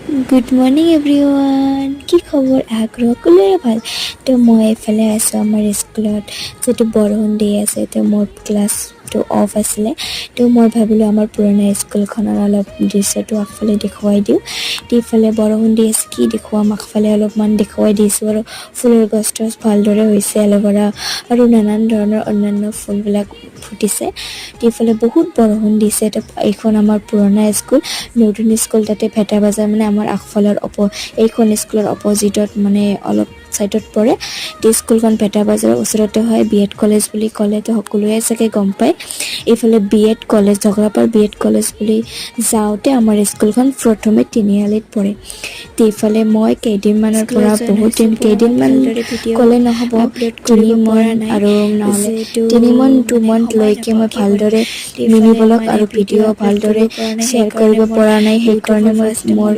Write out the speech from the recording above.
Good morning everyone. কি খবৰ? আগ্ৰহ সকলোৰে ভাল। তো মই এইফালে আছোঁ আমাৰ স্কুলত, যিটো বৰষুণ দি আছে। তো মোৰ ক্লাছটো অফ আছিলে, তো মই ভাবিলোঁ আমাৰ পুৰণা স্কুলখনৰ অলপ দৃশ্যটো আগফালে দেখুৱাই দিওঁ। তো ইফালে বৰষুণ দি আছে, কি দেখুৱাম, আগফালে অলপমান দেখুৱাই দিছোঁ। আৰু ফুলৰ গছ তছ ভালদৰে হৈছে, এল'ভেৰা আৰু নানান ধৰণৰ অন্যান্য ফুলবিলাক ফুটিছে। তো ইফালে বহুত বৰষুণ দিছে। তো এইখন আমাৰ পুৰণা স্কুল, নতুন স্কুল তাতে ভেটা বাজাৰ মানে আমাৰ আগফালৰ এইখন স্কুলৰ অপজিটত মানে অলপ ছাইডত পৰে। স্কুলখন ভেটা বাজাৰৰ ওচৰতে হয়। BEd কলেজ বুলি ক'লেতো সকলোৱে চাগে গম পায়। এইফালে BEd কলেজ, ঝগৰাপাৰ BEd কলেজ বুলি যাওঁতে আমাৰ স্কুলখন প্ৰথমে তিনিআলিত পৰে। এইফালে মই কেইদিনমানৰ পৰা কেইদিনমান ক'লে নহ'ব, 3 মান্থ আৰু নহ'লে 3 মান্থ 2 মান্থ লৈকে মই ভালদৰে মিনি ব্লগ আৰু ভিডিঅ' ভালদৰে শ্বেয়াৰ কৰিব পৰা নাই। সেইকাৰণে মই মোৰ